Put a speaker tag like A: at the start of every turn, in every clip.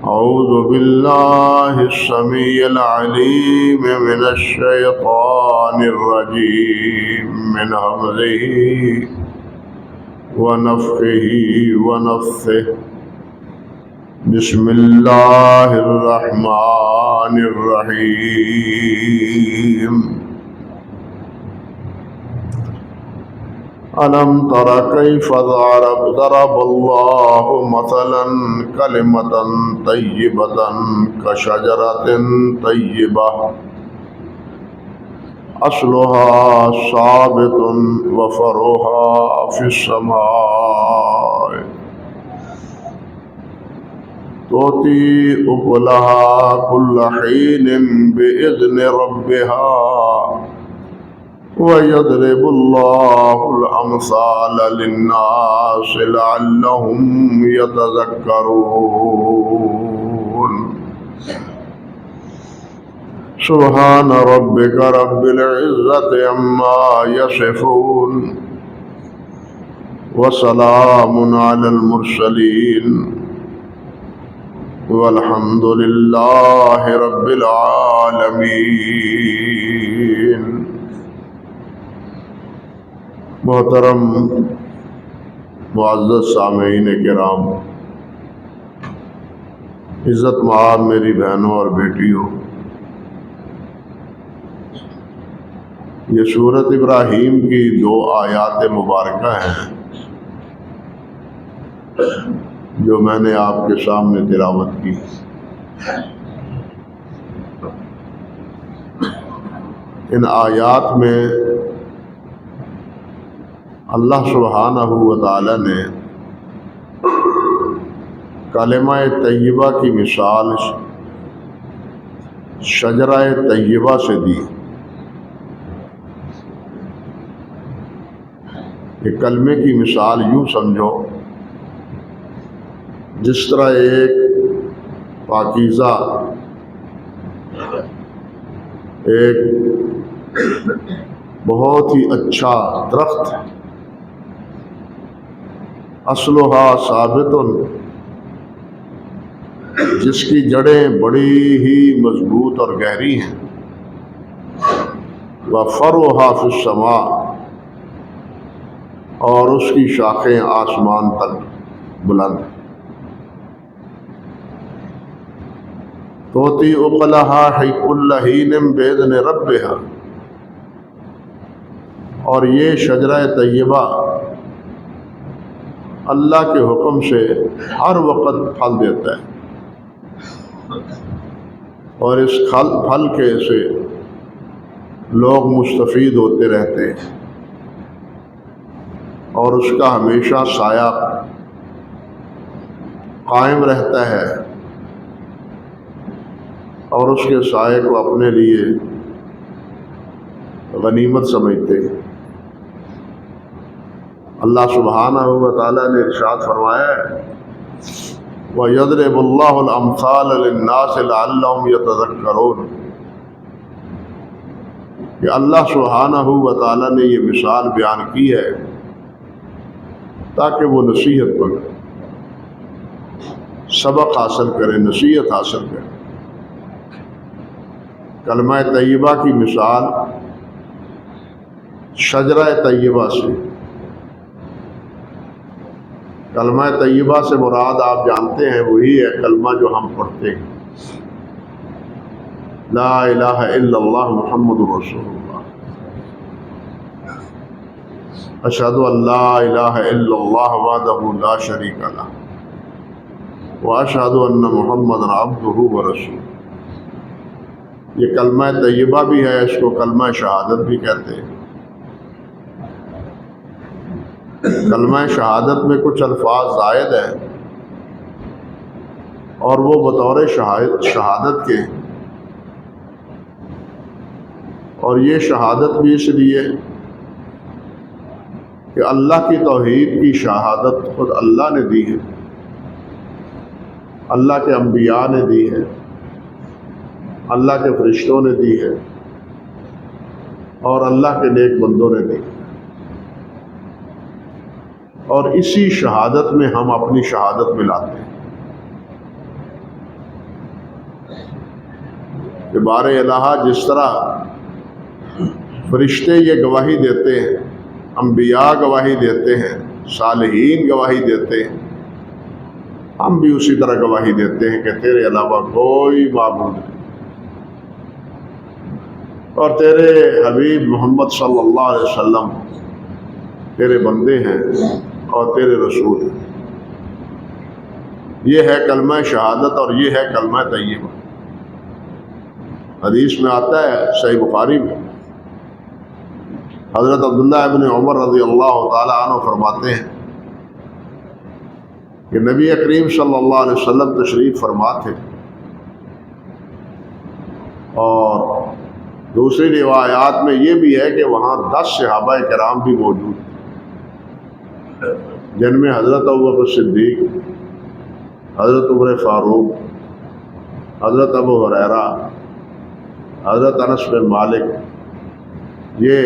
A: أعوذ بالله السميع العليم من الشيطان الرجيم من همزه ونفخه ونفثه بسم الله الرحمن الرحيم ألم تر كيف ضرب الله مثلا كلمة طيبة كشجرة طيبة أصلها ثابت وفرعها في السماء تؤتي أكلها كل حين بإذن ربها ويضرب الله الأمثال للناس لعلهم يتذكرون سبحان ربك رب العزة عما يصفون وسلام على المرسلين والحمد لله رب العالمين۔ محترم معزز سامعین کرام، عزت مآب میری بہنوں اور بیٹیوں، یہ سورۃ ابراہیم کی 2 آیات مبارکہ ہیں جو میں نے آپ کے سامنے تلاوت کی۔ ان آیات میں اللہ سبحانہ و تعالی نے کلمہ طیبہ کی مثال شجرہ طیبہ سے دی۔ یہ کلمے کی مثال یوں سمجھو جس طرح ایک پاکیزہ، ایک بہت ہی اچھا درخت، اصلھا ثابت، جس کی جڑیں بڑی ہی مضبوط اور گہری ہیں، وفرعھا فی السماء، اور اس کی شاخیں آسمان تک بلند ہیں۔ تؤتی اکلھا کل حین بإذن ربھا، اور یہ شجرہ طیبہ اللہ کے حکم سے ہر وقت پھل دیتا ہے، اور اس پھل کے سے لوگ مستفید ہوتے رہتے ہیں، اور اس کا ہمیشہ سایہ قائم رہتا ہے، اور اس کے سائے کو اپنے لیے غنیمت سمجھتے ہیں۔ اللہ سبحانہ و تعالیٰ نے ارشاد فرمایا ہے وَيَضْرِبُ اللَّهُ الْأَمْثَالَ لِلنَّاسِ لَعَلَّهُمْ يَتَذَكَّرُونَ، کہ اللہ سبحانہ و تعالیٰ نے یہ مثال بیان کی ہے تاکہ وہ نصیحت پڑھیں، سبق حاصل کریں، نصیحت حاصل کریں۔ کلمہ طیبہ کی مثال شجرہ طیبہ سے۔ کلمہ طیبہ سے مراد آپ جانتے ہیں وہی ہے کلمہ جو ہم پڑھتے ہیں، لا الہ الا اللہ محمد رسول اللہ، اشہد ان لا الہ الا اللہ وحدہ لا شریک لہ واشہد ان محمدا عبدہ ورسولہ۔ یہ کلمہ طیبہ بھی ہے، اس کو کلمہ شہادت بھی کہتے ہیں۔ کلمہ شہادت میں کچھ الفاظ زائد ہیں اور وہ بطور شہادت کے، اور یہ شہادت بھی اس لیے کہ اللہ کی توحید کی شہادت خود اللہ نے دی ہے، اللہ کے انبیاء نے دی ہے، اللہ کے فرشتوں نے دی ہے، اور اللہ کے نیک بندوں نے دی، اور اسی شہادت میں ہم اپنی شہادت ملاتے ہیں۔ کہ بار الہ جس طرح فرشتے یہ گواہی دیتے ہیں، انبیاء گواہی دیتے ہیں، صالحین گواہی دیتے ہیں، ہم بھی اسی طرح گواہی دیتے ہیں کہ تیرے علاوہ کوئی معبود نہیں، اور تیرے حبیب محمد صلی اللہ علیہ وسلم تیرے بندے ہیں اور تیرے رسول ہیں۔ یہ ہے کلمہ شہادت اور یہ ہے کلمہ طیبہ۔ حدیث میں آتا ہے صحیح بخاری میں، حضرت عبداللہ ابن عمر رضی اللہ تعالی عنہ فرماتے ہیں کہ نبی کریم صلی اللہ علیہ وسلم تشریف فرما تھے، اور دوسری روایات میں یہ بھی ہے کہ وہاں 10 صحابہ کرام بھی موجود ہیں، جن میں حضرت ابوبکر صدیق، حضرت عمر فاروق، حضرت ابو ہریرہ، حضرت انس بن مالک، یہ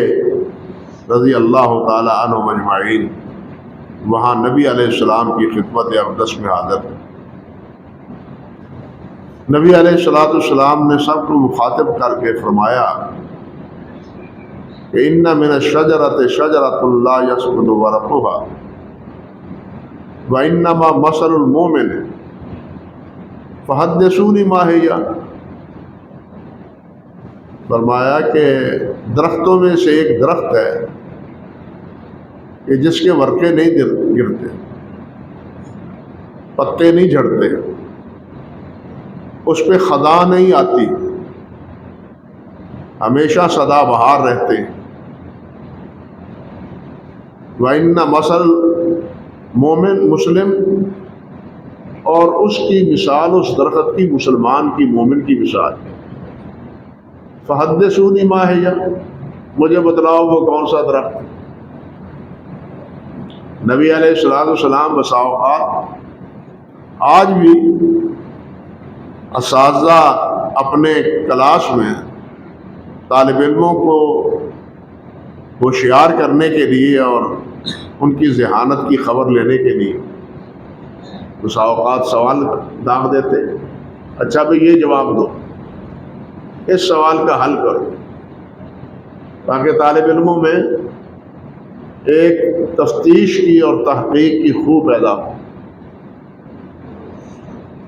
A: رضی اللہ تعالی عنہم اجمعین وہاں نبی علیہ السلام کی خدمت اقدس میں حاضر ہیں۔ نبی علیہ السلام نے سب کو مخاطب کر کے فرمایا کہ ان من الشجرۃ شجرۃ لا يسقط ورقها وانما مثل المؤمن فحدثوني ما هي۔ فرمایا کہ درختوں میں سے ایک درخت ہے کہ جس کے ورقے نہیں گرتے، پتے نہیں جھڑتے، اس پہ خزاں نہیں آتی، ہمیشہ سدا بہار رہتے ہیں۔ وَإِنَّ مَثَلَ مومن مسلم، اور اس کی مثال اس درخت کی مسلمان کی، مومن کی مثال ہے۔ فحدثونی ما ہی، مجھے بتلاؤ وہ کون سا درخت۔ نبی علیہ السلام بسا اوقات آج بھی اساتذہ اپنے کلاس میں طالب علموں کو ہوشیار کرنے کے لیے اور ان کی ذہانت کی خبر لینے کے لیے بسا اوقات سوال داغ دیتے، اچھا بھئی یہ جواب دو، اس سوال کا حل کرو، تاکہ طالب علموں میں ایک تفتیش کی اور تحقیق کی خوب پیدا ہو۔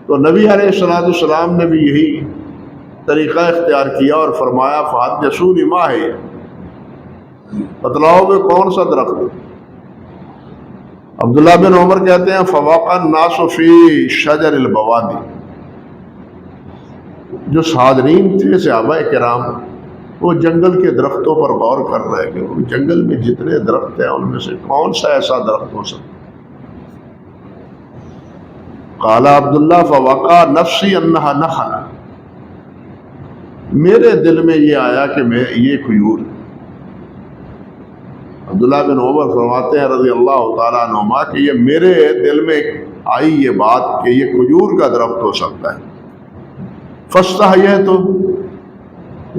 A: تو نبی علیہ السلام نے بھی یہی طریقہ اختیار کیا اور فرمایا فحدثونی ما ہے، بتلاؤ کہ کون سا درخت۔ عبداللہ بن عمر کہتے ہیں فوقع الناس فی شجر البوادی، جو حاضرین تھے صحابہ کرام وہ جنگل کے درختوں پر غور کر رہے کہ جنگل میں جتنے درخت ہیں ان میں سے کون سا ایسا درخت ہو سکتا۔ قال عبداللہ فوقع نفسی انہا نخلا، میرے دل میں یہ آیا کہ یہ کھجور۔ عبداللہ بن عمر فرماتے ہیں رضی اللہ تعالیٰ عنہما کہ یہ میرے دل میں آئی یہ بات کہ یہ کھجور کا درخت ہو سکتا ہے۔ فاستحییت،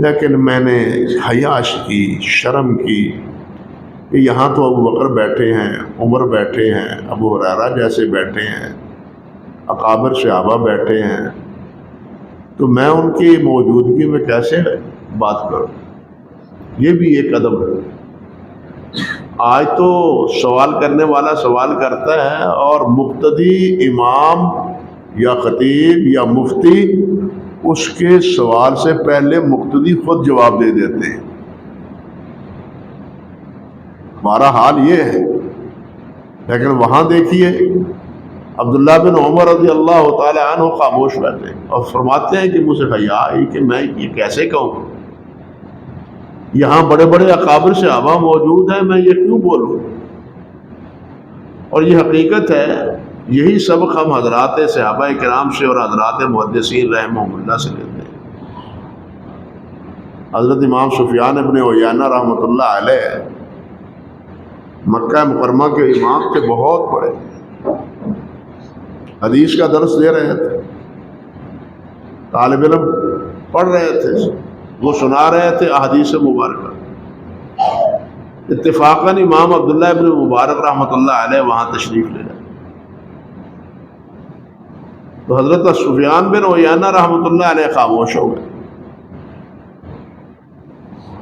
A: لیکن میں نے حیاش کی، شرم کی کہ یہاں تو ابو بکر بیٹھے ہیں، عمر بیٹھے ہیں، ابو ہریرہ جیسے بیٹھے ہیں، اکابر صحابہ بیٹھے ہیں، تو میں ان کی موجودگی میں کیسے بات کروں۔ یہ بھی ایک ادب ہے۔ آج تو سوال کرنے والا سوال کرتا ہے اور مقتدی امام یا خطیب یا مفتی اس کے سوال سے پہلے مقتدی خود جواب دے دیتے ہیں۔ ہمارا حال یہ ہے، لیکن وہاں دیکھیے عبداللہ بن عمر رضی اللہ تعالی عنہ خاموش بیٹھے اور فرماتے ہیں کہ مجھے حیا آئی کہ میں یہ کیسے کہوں، یہاں بڑے بڑے اکابر صحابہ موجود ہیں، میں یہ کیوں بولوں۔ اور یہ حقیقت ہے، یہی سبق ہم حضرات صحابہ کرام سے اور حضرات محدثین رحمہم اللہ سے لیتے ہیں۔ حضرت امام سفیان ابن عیینہ رحمۃ اللہ علیہ مکہ مکرمہ کے امام تھے، بہت بڑے، حدیث کا درس دے رہے تھے، طالب علم پڑھ رہے تھے، وہ سنا رہے تھے احادیث مبارکہ۔ اتفاقاً امام عبداللہ ابن مبارک رحمۃ اللہ علیہ وہاں تشریف لے جائے، تو حضرت سفیان بن عیینہ رحمۃ اللہ علیہ خاموش ہو گئے۔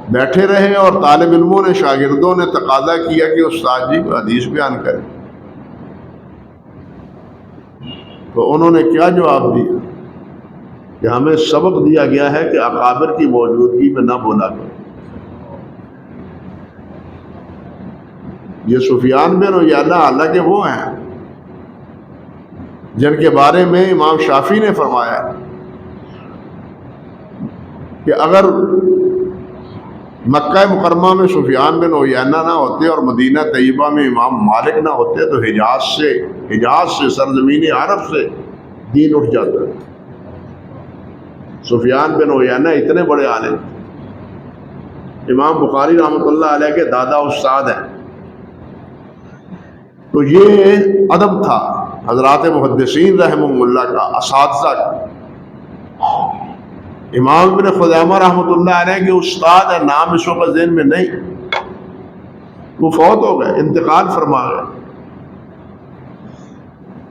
A: بیٹھے رہے اور طالب علموں نے، شاگردوں نے تقاضا کیا کہ استاد جی کو حدیث بیان کریں، تو انہوں نے کیا جواب دیا کہ ہمیں سبق دیا گیا ہے کہ اکابر کی موجودگی میں نہ بولا کرو۔ یہ سفیان بن عیینہ حالانکہ وہ ہیں جن کے بارے میں امام شافعی نے فرمایا کہ اگر مکہ مکرمہ میں سفیان بن عیینہ نہ ہوتے اور مدینہ طیبہ میں امام مالک نہ ہوتے تو حجاز سے سرزمین عرب سے دین اٹھ جاتا۔ سفیان بن عیینہ اتنے بڑے عالم، امام بخاری رحمۃ اللہ علیہ کے دادا استاد ہیں۔ تو یہ ادب تھا حضرات محدثین رحمہ اللہ کا، اساتذہ کا۔ امام ابن خزیمہ رحمۃ اللہ علیہ کے استاد ہے، نام اس وقت ذہن میں نہیں، وہ فوت ہو گئے، انتقال فرما گئے،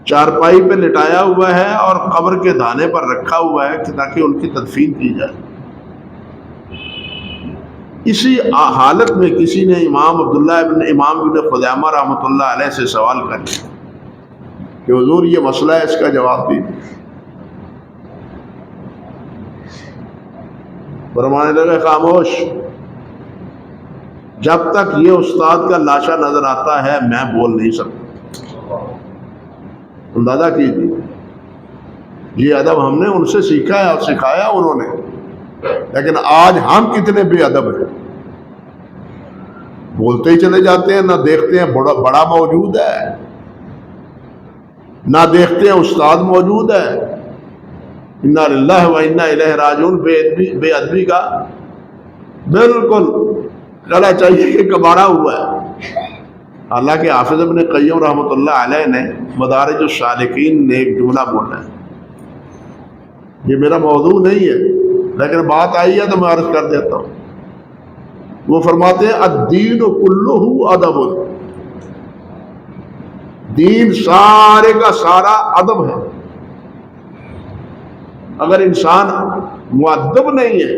A: چارپائی پہ لٹایا ہوا ہے اور قبر کے دانے پر رکھا ہوا ہے تاکہ ان کی تدفین کی جائے۔ اسی حالت میں کسی نے امام ابن خزیمہ رحمۃ اللہ علیہ سے سوال کر لیا کہ حضور یہ مسئلہ ہے، اس کا جواب دیجیے۔ فرمانے لگے خاموش، جب تک یہ استاد کا لاشا نظر آتا ہے میں بول نہیں سکتا۔ اندازہ کیجیے، یہ ادب ہم نے ان سے سیکھا ہے اور سکھایا انہوں نے، لیکن آج ہم کتنے بے ادب ہیں، بولتے ہی چلے جاتے ہیں، نہ دیکھتے ہیں بڑا موجود ہے، نہ دیکھتے ہیں استاد موجود ہے۔ انا للہ و انا الیہ راجعون، بے ادبی کا بالکل کہنا چاہیے کہ کباڑا ہوا ہے۔ حالانکہ حافظ ابن قیم رحمۃ اللہ علیہ نے مدارج السالکین نے ایک جملہ بولا ہے، یہ میرا موضوع نہیں ہے لیکن بات آئی ہے تو میں عرض کر دیتا ہوں۔ وہ فرماتے ہیں الدین کلہ ادب، دین سارے کا سارا ادب ہے۔ اگر انسان مؤدب نہیں ہے،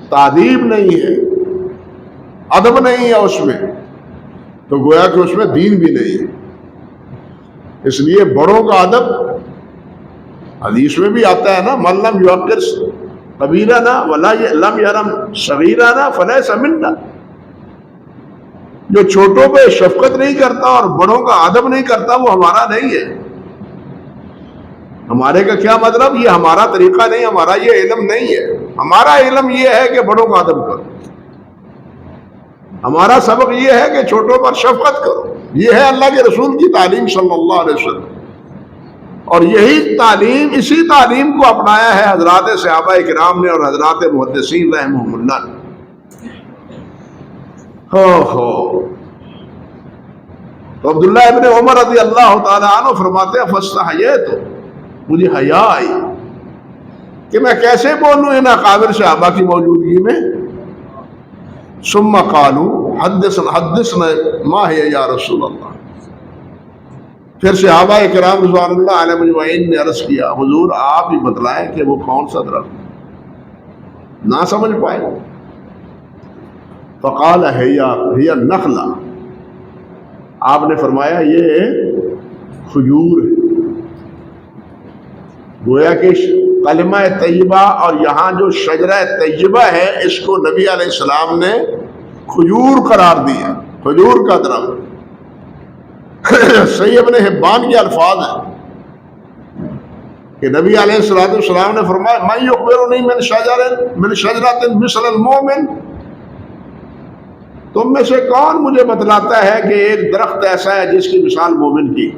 A: تادیب نہیں ہے، ادب نہیں ہے اس میں، تو گویا کہ اس میں دین بھی نہیں ہے۔ اس لیے بڑوں کا ادب حدیث میں بھی آتا ہے نا، من لم یوقر کبیرنا ولا لم یرم صغیرنا فلیس منا، جو چھوٹوں پہ شفقت نہیں کرتا اور بڑوں کا ادب نہیں کرتا وہ ہمارا نہیں ہے۔ ہمارے کا کیا مطلب؟ یہ ہمارا طریقہ نہیں، ہمارا یہ علم نہیں ہے۔ ہمارا علم یہ ہے کہ بڑوں کا ادب کرو، ہمارا سبق یہ ہے کہ چھوٹوں پر شفقت کرو۔ یہ ہے اللہ کے رسول کی تعلیم صلی اللہ علیہ وسلم، اور یہی تعلیم، اسی تعلیم کو اپنایا ہے حضرات صحابہ کرام نے اور حضرات محدثین رحمہم اللہ نے۔ تو عبداللہ ابن عمر رضی اللہ تعالی عنہ فرماتے ہیں فاستحییت، مجھے حیا آئی کہ میں کیسے بولوں ان اکابر صحابہ کی موجودگی میں۔ ثم قالوا حدثنا ما ہے یا رسول اللہ، پھر صحابہ کرام رضوان اللہ علیہ مجمعین نے عرض کیا حضور آپ ہی بتلائیں کہ وہ کون سا درخت، نہ سمجھ پائے۔ فقال ہی النخلہ، آپ نے فرمایا یہ کھجور ہے۔ گویا کہ کلمہ طیبہ اور یہاں جو شجرہ طیبہ ہے اس کو نبی علیہ السلام نے کھجور قرار دیا، کھجور کا درخت۔ صحیح ابن حبان کے الفاظ ہیں کہ نبی علیہ السلام نے فرمایا من یخبرنی من شجرۃ مثل المؤمن، تم میں سے کون مجھے بتلاتا ہے کہ ایک درخت ایسا ہے جس کی مثال مومن کی،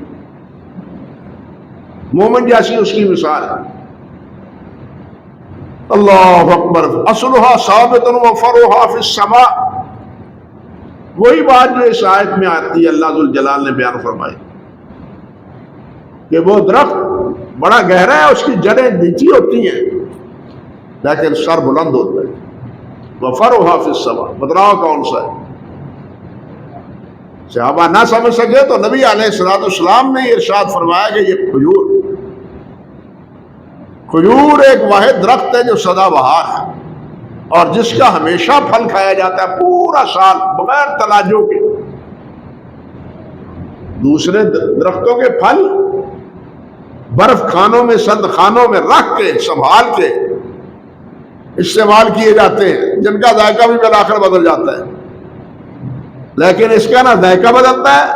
A: مومن جیسی اس کی مثال ہے۔ اللہ اکبر، اصلها ثابت وفرعها فی السماء، وہی بات جو اس آیت میں آتی ہے اللہ ذوالجلال نے بیان فرمائی کہ وہ درخت بڑا گہرا ہے، اس کی جڑیں نیچی ہوتی ہیں لیکن سر بلند ہوتا ہے۔ وفرعها فی السماء، بتلاؤ کون سا ہے؟ صحابہ نہ سمجھ سکے تو نبی علیہ السلام نے ارشاد فرمایا کہ یہ کھجور ایک واحد درخت ہے جو سدا بہار ہے، اور جس کا ہمیشہ پھل کھایا جاتا ہے پورا سال بغیر تلاجوں کے. دوسرے درختوں کے پھل برف خانوں میں سرد خانوں میں رکھ کے سنبھال کے استعمال کیے جاتے ہیں، جن کا ذائقہ بھی بالآخر بدل جاتا ہے. لیکن اس کا نہ ذائقہ بدلتا ہے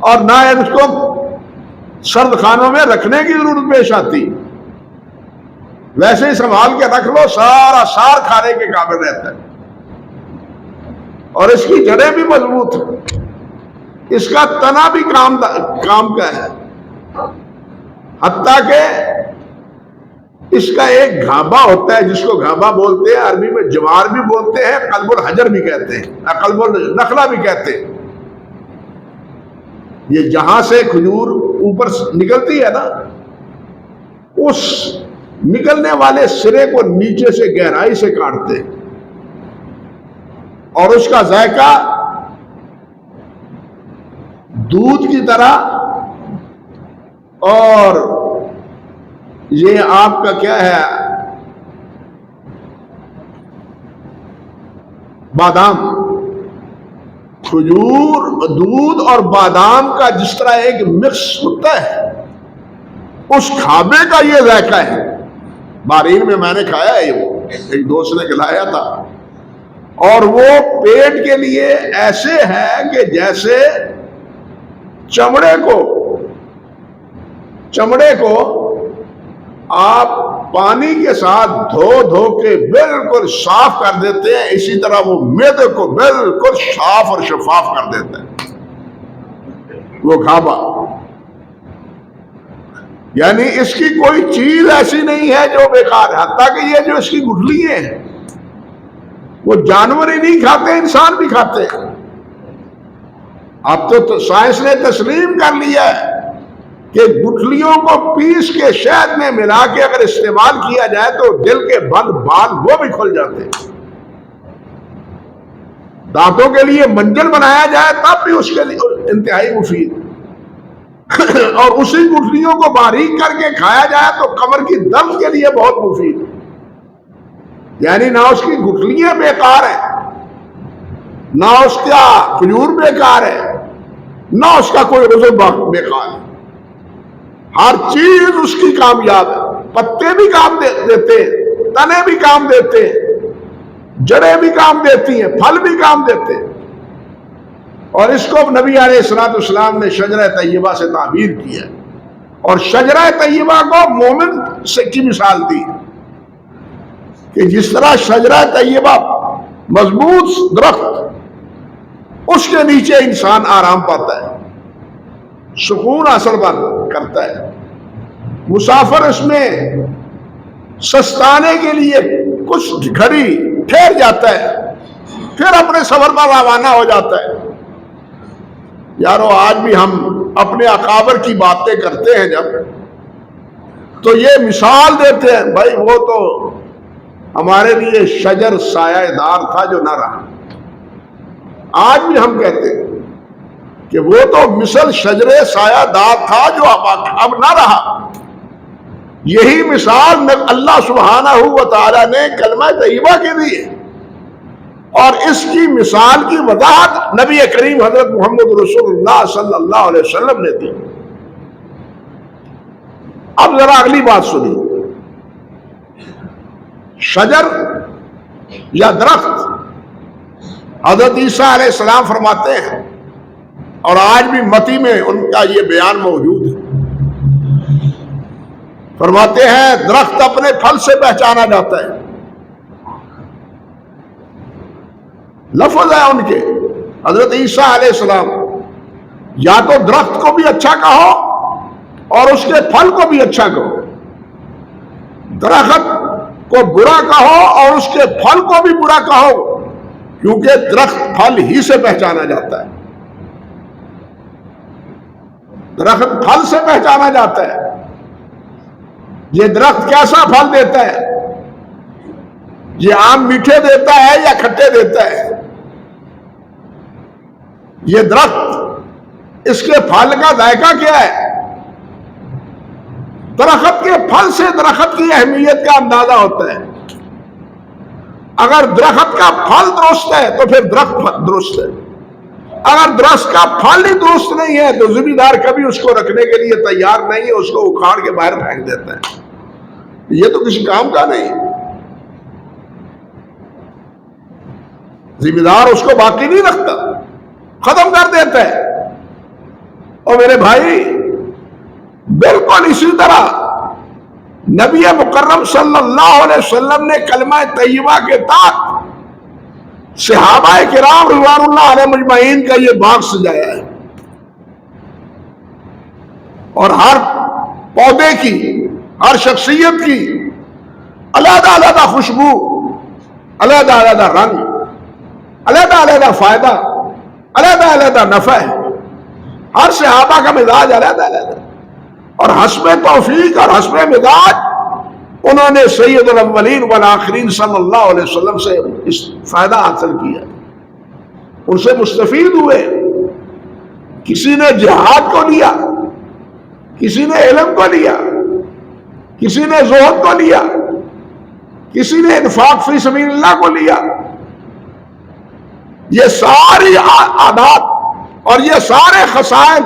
A: اور نہ اس کو سرد خانوں میں رکھنے کی ضرورت پیش آتی. ویسے ہی سنبھال کے رکھ لو، سارا سال کھانے کے قابل رہتا ہے. اور اس کی جڑیں بھی مضبوط ہیں، اس کا تنا بھی کام کا ہے. حتیٰ کہ اس کا ایک گھابا ہوتا ہے جس کو گھابا بولتے ہیں، عربی میں جوار بھی بولتے ہیں، قلب الحجر بھی کہتے ہیں، قلب النخلہ بھی کہتے ہیں. یہ جہاں سے کھجور اوپر نکلتی ہے نا، اس نکلنے والے سرے کو نیچے سے گہرائی سے کاٹتے ہیں اور اس کا ذائقہ دودھ کی طرح، اور یہ آپ کا کیا ہے بادام، کھجور دودھ اور بادام کا جس طرح ایک مکس ہوتا ہے، اس کھابے کا یہ ذائقہ ہے. بحرین میں میں نے کھایا ہے، وہ ایک دوست نے کھلایا تھا، اور وہ پیٹ کے لیے ایسے ہے کہ جیسے چمڑے کو آپ پانی کے ساتھ دھو کے بالکل صاف کر دیتے ہیں، اسی طرح وہ معدے کو بالکل صاف اور شفاف کر دیتا ہے وہ گھابا. یعنی اس کی کوئی چیز ایسی نہیں ہے جو بیکار ہے. حتیٰ کہ یہ جو اس کی گٹھلی ہیں وہ جانور ہی نہیں کھاتے، انسان بھی کھاتے ہیں. اب تو سائنس نے تسلیم کر لیا ہے کہ گٹھلیوں کو پیس کے شہد میں ملا کے اگر استعمال کیا جائے تو دل کے بند بال وہ بھی کھل جاتے ہیں. دانتوں کے لیے منجن بنایا جائے تب بھی اس کے لیے انتہائی مفید. اور اسی گٹھلیوں کو باریک کر کے کھایا جائے تو کمر کی درد کے لیے بہت مفید. یعنی نہ اس کی گٹھلیاں بیکار ہیں، نہ اس کا کھجور بیکار ہے، نہ اس کا کوئی رزق بیکار ہے. ہر چیز اس کی کامیاب ہے. پتے بھی کام دیتے ہیں، تنے بھی کام دیتے ہیں، جڑیں بھی کام دیتی ہیں، پھل بھی کام دیتے ہیں. اور اس کو نبی علیہ السلام نے شجرہ طیبہ سے تعبیر کیا اور شجرہ طیبہ کو مومن کی مثال دی کہ جس طرح شجرہ طیبہ مضبوط درخت، اس کے نیچے انسان آرام پاتا ہے، سکون حاصل کرتا ہے. مسافر اس میں سستانے کے لیے کچھ گھڑی ٹھہر جاتا ہے، پھر اپنے سفر پر روانہ ہو جاتا ہے. یارو آج بھی ہم اپنے اکابر کی باتیں کرتے ہیں جب، تو یہ مثال دیتے ہیں، بھائی وہ تو ہمارے لیے شجر سایہ دار تھا جو نہ رہا. آج بھی ہم کہتے ہیں کہ وہ تو مثل شجر سایہ دار تھا جو اب نہ رہا. یہی مثال اللہ سبحانہ و تعالی نے کلمہ طیبہ کی دی ہے، اور اس کی مثال کی وضاحت نبی کریم حضرت محمد رسول اللہ صلی اللہ علیہ وسلم نے دی. اب ذرا اگلی بات سنیے. شجر یا درخت، حضرت عیسیٰ علیہ السلام فرماتے ہیں، اور آج بھی متی میں ان کا یہ بیان موجود ہے، فرماتے ہیں درخت اپنے پھل سے پہچانا جاتا ہے. لفظ ہے ان کے حضرت عیسیٰ علیہ السلام، یا تو درخت کو بھی اچھا کہو اور اس کے پھل کو بھی اچھا کہو، درخت کو برا کہو اور اس کے پھل کو بھی برا کہو، کیونکہ درخت پھل ہی سے پہچانا جاتا ہے. درخت پھل سے پہچانا جاتا ہے. یہ درخت کیسا پھل دیتا ہے؟ یہ آم میٹھے دیتا ہے یا کھٹے دیتا ہے؟ یہ درخت، اس کے پھل کا ذائقہ کیا ہے؟ درخت کے پھل سے درخت کی اہمیت کا اندازہ ہوتا ہے. اگر درخت کا پھل درست ہے تو پھر درخت درست ہے، اگر درخت کا پھل ہی درست نہیں ہے تو ذمہ دار کبھی اس کو رکھنے کے لیے تیار نہیں ہے، اس کو اکھاڑ کے باہر پھینک دیتا ہے، یہ تو کسی کام کا نہیں، ذمہ دار اس کو باقی نہیں رکھتا، ختم کر دیتا ہے۔ اور میرے بھائی بالکل اسی طرح نبی مکرم صلی اللہ علیہ وسلم نے کلمہ طیبہ کے تحت صحابہ کرام رضوان اللہ علیہ مجمعین کا یہ باغ سجایا ہے، اور ہر پودے کی، ہر شخصیت کی علیحدہ علیحدہ خوشبو، علیحدہ علیحدہ رنگ، علیحدہ علیحدہ فائدہ، علیحدہ علیحدہ نفع ہے، ہر صحابہ کا مزاج علیحدہ علیحدہ، اور حسب توفیق اور حسب مزاج انہوں نے سید الاولین والآخرین صلی اللہ علیہ وسلم سے اس فائدہ حاصل کیا، ان سے مستفید ہوئے۔ کسی نے جہاد کو لیا، کسی نے علم کو لیا، کسی نے زہد کو لیا، کسی نے انفاق فی سبیل اللہ کو لیا۔ یہ ساری عادات اور یہ سارے خصائل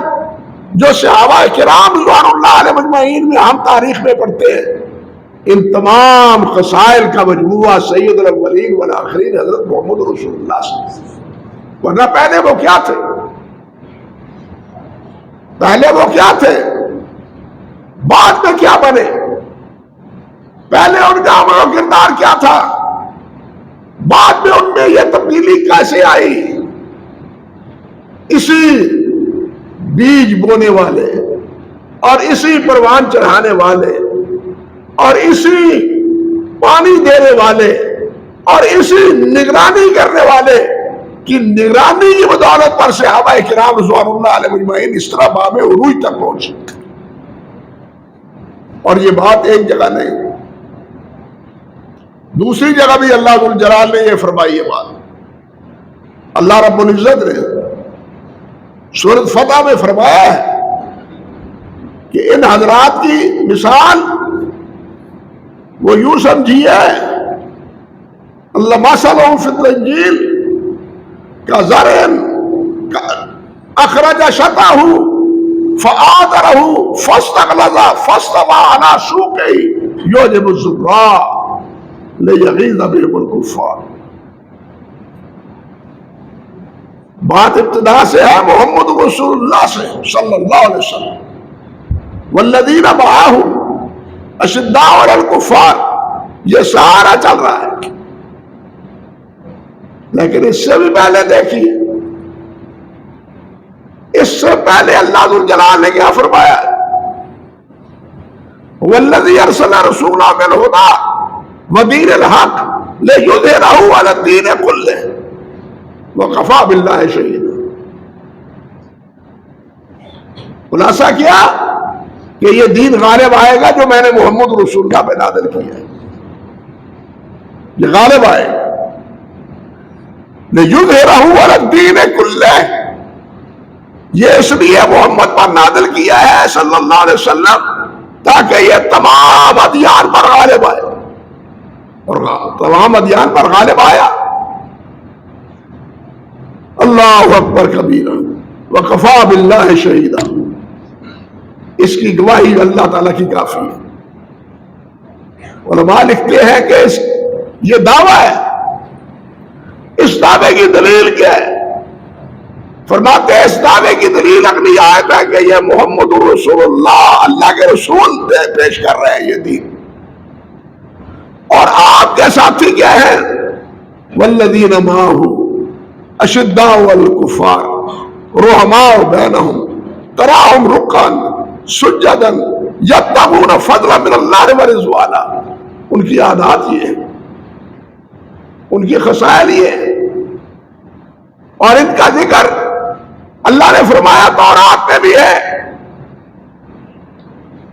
A: جو صحابہ کرام رضوان اللہ علیہ مجمعین میں ہم تاریخ میں پڑھتے ہیں، ان تمام خصائل کا مجموعہ سید الاولین والآخرین حضرت محمد رسول اللہ صلی اللہ علیہ وسلم۔ ورنہ پہلے وہ کیا تھے؟ پہلے وہ کیا تھے؟ بعد میں کیا بنے؟ پہلے ان کا عمل و کردار کیا تھا؟ بعد میں ان میں یہ تبدیلی کیسے آئی؟ اسی بیج بونے والے اور اسی پروان چڑھانے والے اور اسی پانی دینے والے اور اسی نگرانی کرنے والے کی نگرانی کی بدولت پر صحابہ کرام رضوان اللہ علیہ مجمعین اس طرح باب عروج تک پہنچے۔ اور یہ بات ایک جگہ نہیں، دوسری جگہ بھی اللہ ذو الجلال نے یہ فرمائی ہے بات۔ اللہ رب العزت نے سورۃ فتح میں فرمایا ہے کہ ان حضرات کی مثال وہ یوں سمجھیے، اللہ مثلہم فی الانجیل کزرع اخرج شطأہ فآزرہ فاستغلظ فاستوى علی سوقہ یعجب الزراع لیغیظ بہم الکفار۔ بات ابتدا سے ہے محمد رسول اللہ سے صلی اللہ علیہ وسلم، والذین معہ اشداء علی الکفار، یہ سارا چل رہا ہے۔ لیکن اس سے بھی پہلے دیکھیے، اس سے پہلے اللہ ذو الجلال نے کیا فرمایا؟ والذی ارسل رسولہ بالہدی ودین الحق لیظہرہ علی الدین کلہ وکفی باللہ شہیدا۔ خلاصہ کیا کہ یہ دین غالب آئے گا جو میں نے محمد رسول اللہ پہ نازل کیا ہے، یہ غالب آئے گا۔ لیظہرہ علی الدین کلہ، یہ اس لیے محمد پر نازل کیا ہے صلی اللہ علیہ وسلم تاکہ یہ تمام ادیان پر غالب آئے، اور تمام ادیان پر غالب آیا۔ اللہ اکبر کبیرہ وکفی باللہ شہیدا، اس کی گواہی اللہ تعالیٰ کی کافی ہے۔ علماء لکھتے ہیں کہ یہ دعویٰ ہے، اس دعوے کی دلیل کیا ہے؟ فرماتے ہیں اس دعوے کی دلیل اگلی آیت ہے کہ یہ محمد رسول اللہ کے رسول پیش کر رہے ہیں یہ دین، اور آپ کے ساتھی کیا ہیں؟ والذین معہ اشداء علی الکفار رحماء بینہم تراہم رکعا سجدا یبتغون فضلا من اللہ ورضوانا۔ ان کی عادات یہ ہے، ان کی خصائل یہ ہے، اور ان کا ذکر اللہ نے فرمایا تورات میں بھی ہے۔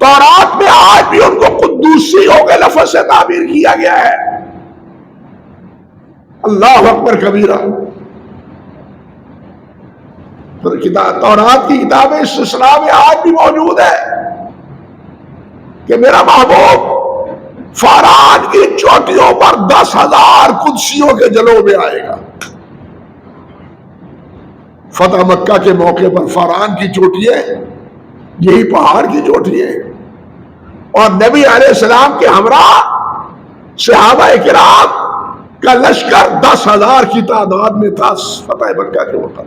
A: تورات میں آج بھی ان کو قدوسیوں کے لفظ سے تعبیر کیا گیا ہے۔ اللہ اکبر کبیرہ۔ تورات کی کتاب استثناء میں آج بھی موجود ہے کہ میرا محبوب فارا فران کی چوٹیوں پر 10,000 قدسیوں کے جلوے آئے گا. فتح مکہ کے موقع پر فران کی چوٹیاں یہی پہاڑ کی چوٹیاں اور نبی علیہ السلام کے ہمراہ صحابہ کرام کا لشکر 10,000 کی تعداد میں تھا فتح مکہ کے وقت.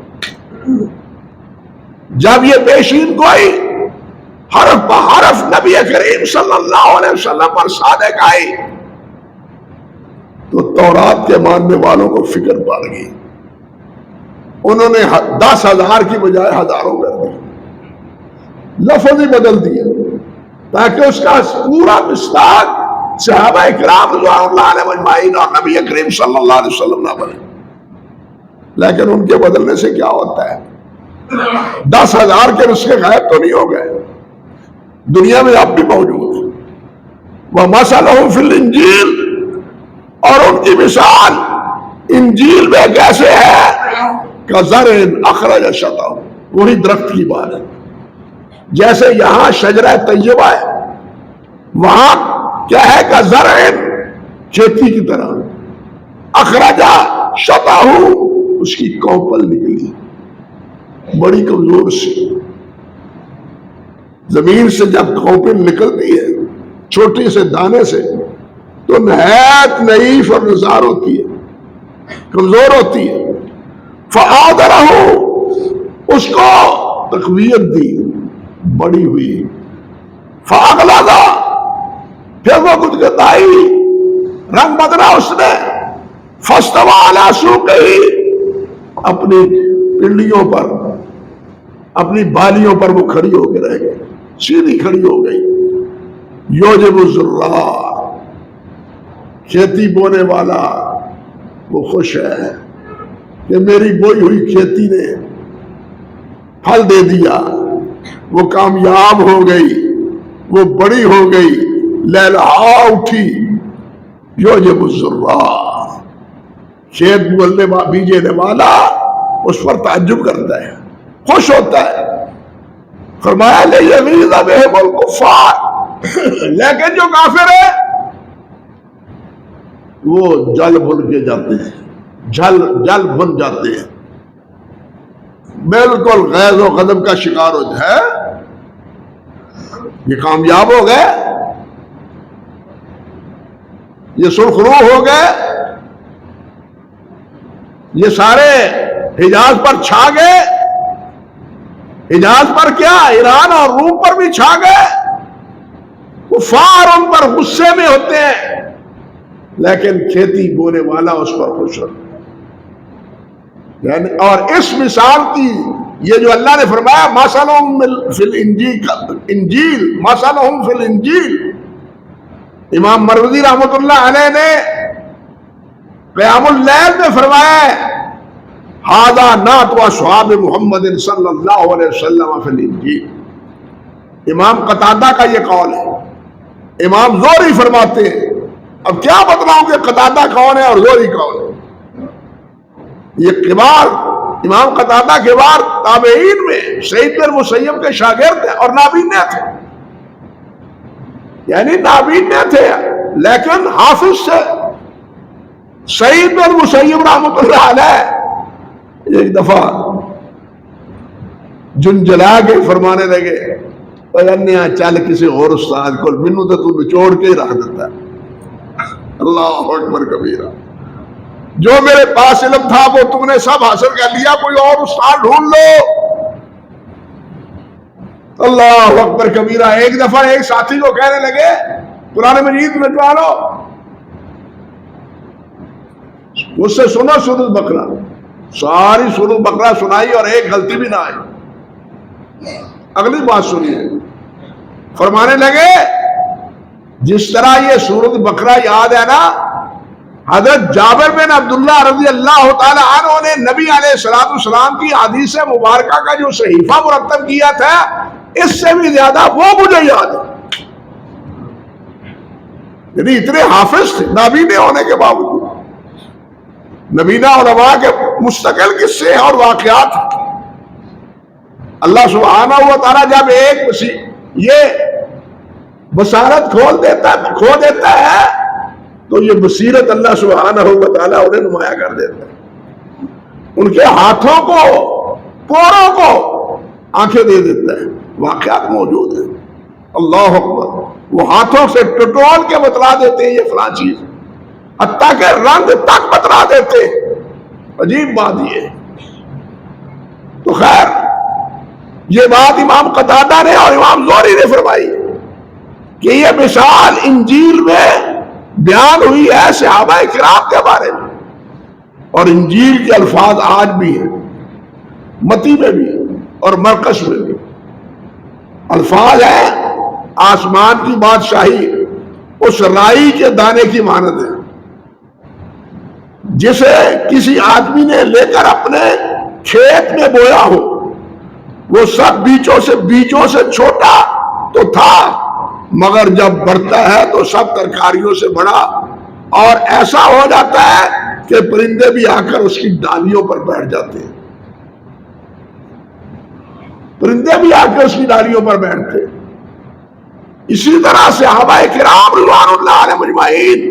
A: جب یہ پیشین گوئی حرف بحرف نبی کریم صلی اللہ علیہ وسلم پر صادق آئی تو تورات کے ماننے والوں کو فکر پڑ گئی. انہوں نے 10,000 کی بجائے ہزاروں کر دی, لفظ ہی بدل دیے تاکہ اس کا پورا مصداق صحابہ کرام رضوان اللہ علیہ مجمعین اور نبی کریم صلی اللہ علیہ وسلم نہ بنے. لیکن ان کے بدلنے سے کیا ہوتا ہے؟ 10,000 کے نسخے غائب تو نہیں ہو گئے, دنیا میں اب بھی موجود ہیں. وَمَثَلُهُمْ فِي الْإِنْجِيلِ اور ان کی مثال انجیل میں کیسے ہے؟ كَزَرْعٍ أَخْرَجَ شَطْأَهُ, وہی درخت کی بات ہے. جیسے یہاں شجرہ طیبہ ہے وہاں کیا ہے؟ كَزَرْعٍ, کھیتی کی طرح. أَخْرَجَ شَطْأَهُ, اس کی کوپل نکلی بڑی کمزور سی. زمین سے جب کوپل نکلتی ہے چھوٹے سے دانے سے تو نہایت نحیف اور نزار ہوتی ہے, کمزور ہوتی ہے. فَآدَرَهُ, اس کو تقویت دی, بڑی ہوئی. فَأَغْلَظَ, پھر وہ گدگدائی, رنگ بدلا اس نے. فَاسْتَوَىٰ عَلَىٰ سُوقِهِ, اپنی پنڈلیوں پر اپنی بالیوں پر وہ کھڑی ہو کے رہ گئی, سیدھی کھڑی ہو گئی. یوجب الزراع, کھیتی بونے والا وہ خوش ہے کہ میری بوئی ہوئی کھیتی نے پھل دے دیا, وہ کامیاب ہو گئی, وہ بڑی ہو گئی, لہلہا اٹھی. یوجب الزراع, کھیت بولنے بیجنے والا اس پر تعجب کرتا ہے, خوش ہوتا ہے. فرمایا لیغیظ بہم الکفار, لیکن جو کافر ہے وہ جل بھن کے جاتے ہیں, جل بھن جاتے ہیں, بالکل غیظ و غضب کا شکار ہو جائے. یہ کامیاب ہو گئے, یہ سرخرو ہو گئے, یہ سارے حجاز پر چھا گئے. حجاز پر کیا, ایران اور روم پر بھی چھا گئے. کفار ان پر غصے میں ہوتے ہیں لیکن کھیتی بونے والا اس پر خوش ہوتا ہے. یعنی اور اس مثال کی یہ جو اللہ نے فرمایا مثلہم فی الانجیل, مثلہم فی الانجیل, امام مروزی رحمۃ اللہ علیہ نے قیام اللیل میں فرمایا ہے ھذا نعت اصحاب محمد صلی اللہ علیہ وسلم فی الانجیل. امام قتادہ کا یہ قول ہے. امام زہری فرماتے ہیں, اب کیا بتلاؤں کہ قتادہ کون ہے اور زہری کون ہے. یہ کبار امام قتادہ کبار تابعین میں سعید بن مسیب کے شاگرد تھے اور نابینا تھے, یعنی نابینا تھے لیکن حافظ سے. سعید بن مسیب رحمۃ اللہ علیہ ایک دفعہ جنجلا کے فرمانے لگے, چل کسی اور استاد کو, مینوں تو نچوڑ کے ہی رکھ دیتا ہے. اللہ اکبر کبیرہ, جو میرے پاس علم تھا وہ تم نے سب حاصل کر لیا, کوئی اور استاد ڈھونڈ لو. اللہ اکبر کبیرہ. ایک دفعہ ایک ساتھی کو کہنے لگے قرآن مجید مٹوا لو, مجھ سے سنو سورۃ بقرہ, ساری سورۃ بقرہ سنائی اور ایک غلطی بھی نہ آئی. اگلی بات سنیے, فرمانے لگے جس طرح یہ سورۃ بقرہ یاد ہے نا, حضرت جابر بن عبداللہ رضی اللہ تعالی عنہ نے نبی علیہ السلام کی حدیث مبارکہ کا جو صحیفہ مرتب کیا تھا اس سے بھی زیادہ وہ مجھے یاد ہے. یعنی اتنے حافظ تھے نابینا ہونے کے باوجود. نبینا علماء کے مستقل قصے اور واقعات. اللہ سبحانہ و تعالیٰ جب ایک یہ بصارت کھو دیتا ہے تو یہ بصیرت اللہ سبحانہ و تعالیٰ انہیں نمایاں کر دیتا ہے، ان کے ہاتھوں کو، پوروں کو آنکھیں دے دیتا ہے، واقعات موجود ہیں۔ اللہ اکبر، وہ ہاتھوں سے ٹٹول کے بتلا دیتے ہیں یہ فلاں چیز، حتیٰ کہ رنگ تک بتلا دیتے ہیں۔ عجیب بات یہ۔ تو خیر، یہ بات امام قتادہ نے اور امام زہری نے فرمائی کہ یہ مثال انجیل میں بیان ہوئی ہے صحابہ کرام کے بارے میں، اور انجیل کے الفاظ آج بھی ہیں، متی میں بھی اور مرقس میں بھی الفاظ ہیں۔ آسمان کی بادشاہی اس رائی کے دانے کی مانند ہے جسے کسی آدمی نے لے کر اپنے کھیت میں بویا ہو۔ وہ سب بیجوں سے چھوٹا تو تھا، مگر جب بڑھتا ہے تو سب ترکاریوں سے بڑا، اور ایسا ہو جاتا ہے کہ پرندے بھی آ کر اس کی ڈالیوں پر بیٹھ جاتے ہیں، پرندے بھی آ کر اس کی ڈالیوں پر بیٹھتے ہیں۔ اسی طرح صحابہ کرام رضوان اللہ علیہم اجمعین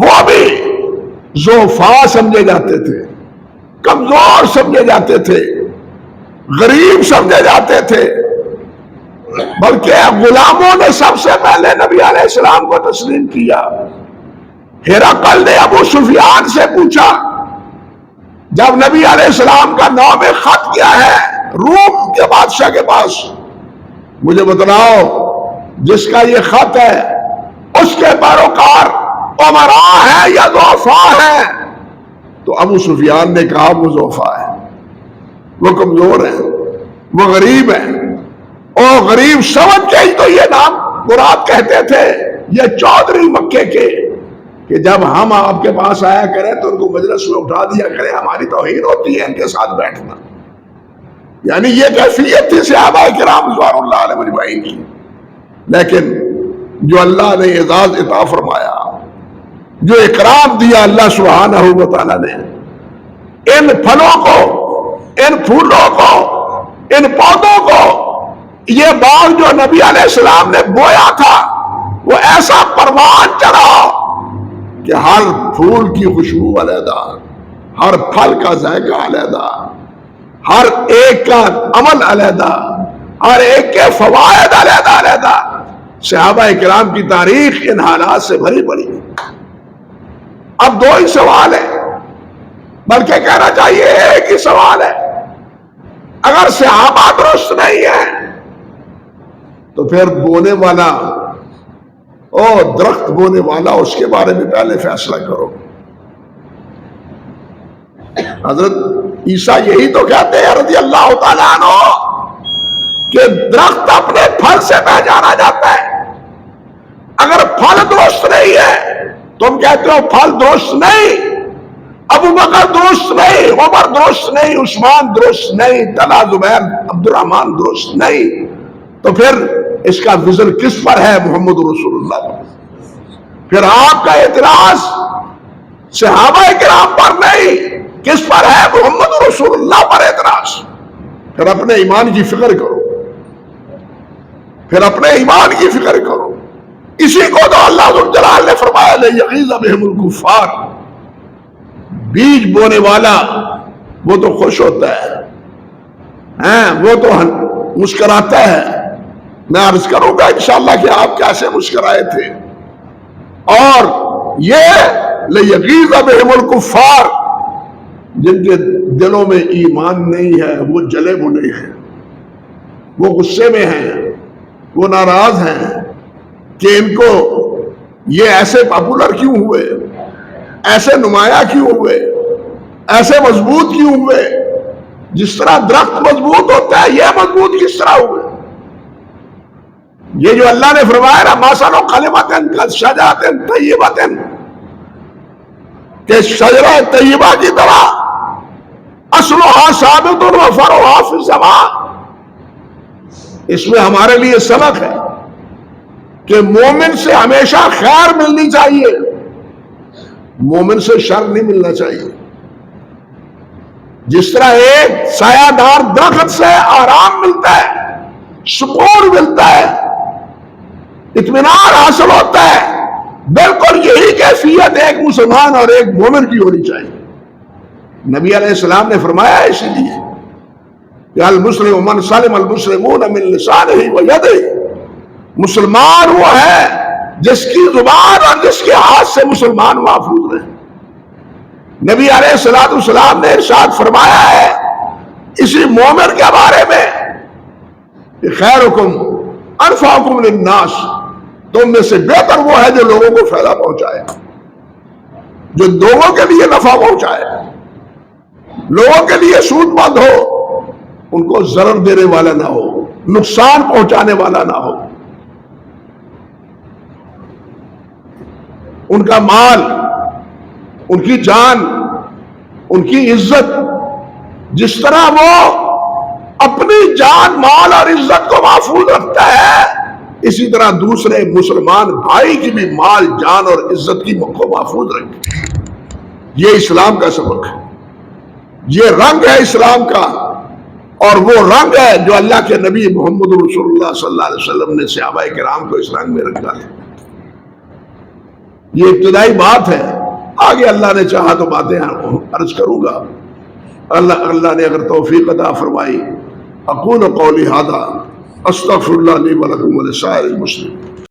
A: وہ بھی ضعفاء سمجھے جاتے تھے، کمزور سمجھے جاتے تھے، غریب سمجھے جاتے تھے، بلکہ غلاموں نے سب سے پہلے نبی علیہ السلام کو تسلیم کیا۔ ہرقل نے ابو سفیان سے پوچھا، جب نبی علیہ السلام کا نام خط کیا ہے روم کے بادشاہ کے پاس، مجھے بتلاؤ جس کا یہ خط ہے اس کے پیروکار امراء ہیں یا ضعفاء ہیں؟ تو ابو سفیان نے کہا وہ ضعفاء ہیں، وہ کمزور ہیں، وہ غریب ہیں۔ اور غریب سمجھ کے ہی تو یہ نام مراد کہتے تھے یہ چودھری مکے کے، کہ جب ہم آپ کے پاس آیا کریں تو ان کو مجلس میں اٹھا دیا کریں، ہماری توہین ہوتی ہے ان کے ساتھ بیٹھنا۔ یعنی یہ کیفیت تھی صحابہ کرام رضوان اللہ علیہم اجمعین کی۔ لیکن جو اللہ نے اعزاز عطا فرمایا، جو اکرام دیا اللہ سبحانہ و تعالیٰ نے، ان پھلوں کو، ان پھولوں کو، ان پودوں کو، یہ باغ جو نبی علیہ السلام نے بویا تھا وہ ایسا پروان چڑھا کہ ہر پھول کی خوشبو علیحدہ، ہر پھل کا ذائقہ علیحدہ، ہر ایک کا عمل علیحدہ، ہر ایک کے فوائد علیحدہ علیحدہ۔ صحابہ کرام کی تاریخ ان حالات سے بھری پڑی۔ اب دو ہی سوال ہے، بلکہ کہنا چاہیے ایک ہی سوال ہے۔ اگر صحابہ درست نہیں ہے تو پھر بونے والا، درخت بونے والا، اس کے بارے میں پہلے فیصلہ کرو۔ حضرت عیسیٰ یہی تو کہتے ہیں رضی اللہ تعالیٰ عنہ کہ درخت اپنے پھل سے پہچانا جاتا ہے۔ اگر پھل درست نہیں ہے، تم کہتے ہو پھل درست نہیں، ابو بکر درست نہیں، عمر درست نہیں، عثمان درست نہیں، طلحہ زبیر عبد الرحمن درست نہیں، تو پھر اس کا وزن کس پر ہے؟ محمد رسول اللہ پر۔ پھر آپ کا اعتراض صحابہ کرام پر نہیں، کس پر ہے؟ محمد رسول اللہ پر اعتراض۔ پھر اپنے ایمان کی فکر کرو، پھر اپنے ایمان کی فکر کرو۔ اسی کو تو اللہ ذو الجلال نے فرمایا لِیَغِیظَ بِهِمُ الْکُفَّارَ۔ بیج بونے والا وہ تو خوش ہوتا ہے، وہ تو مسکراتا ہے۔ میں عرض کروں گا انشاءاللہ کہ آپ کیسے مسکرائے تھے۔ اور یہ لِیَغِیظَ بِهِمُ الْکُفَّارَ، جن کے دلوں میں ایمان نہیں ہے وہ جلے بھنے ہیں، وہ غصے میں ہیں، وہ ناراض ہیں کہ ان کو یہ ایسے پاپولر کیوں ہوئے، ایسے نمایاں کیوں ہوئے، ایسے مضبوط کیوں ہوئے۔ جس طرح درخت مضبوط ہوتا ہے یہ مضبوط کس طرح ہوئے؟ یہ جو اللہ نے فرمایا نا مَثَلُ کَلِمَةٍ کَشَجَرَةٍ طَیِّبَةٍ، کہ شجرہ طیبہ کی طرح اصلها ثابت وفرعها فی السماء۔ اس میں ہمارے لیے سبق ہے کہ مومن سے ہمیشہ خیر ملنی چاہیے، مومن سے شر نہیں ملنا چاہیے۔ جس طرح ایک سایہ دار درخت سے آرام ملتا ہے، سکون ملتا ہے، اطمینان حاصل ہوتا ہے، بالکل یہی کیفیت ایک مسلمان اور ایک مومن کی ہونی چاہیے. نبی علیہ السلام نے فرمایا اسی لیے کہ المسلم من سلم المسلمون من لسانہ ویدہ، مسلمان وہ ہے جس کی زبان اور جس کے ہاتھ سے مسلمان محفوظ رہے. نبی علیہ السلام نے ارشاد فرمایا ہے اسی مومن کے بارے میں کہ خیرکم انفعکم للناس، تم میں سے بہتر وہ ہے جو لوگوں کو فائدہ پہنچائے، جو لوگوں کے لیے نفع پہنچائے، لوگوں کے لیے سود مند ہو، ان کو ضرر دینے والا نہ ہو، نقصان پہنچانے والا نہ ہو. ان کا مال، ان کی جان، ان کی عزت، جس طرح وہ اپنی جان مال اور عزت کو محفوظ رکھتا ہے، اسی طرح دوسرے مسلمان بھائی کی بھی مال جان اور عزت کی کو محفوظ رکھے. یہ اسلام کا سبق ہے، یہ رنگ ہے اسلام کا، اور وہ رنگ ہے جو اللہ کے نبی محمد رسول اللہ صلی اللہ علیہ وسلم نے صحابہ کرام کو اس رنگ میں رکھا ہے. یہ ابتدائی بات ہے، آگے اللہ نے چاہا تو باتیں عرض کروں گا. اللہ نے اگر توفیق عطا فرمائی. اقول قولی ھذا استغفر اللہ لی ولکم ولسائر المسلمین.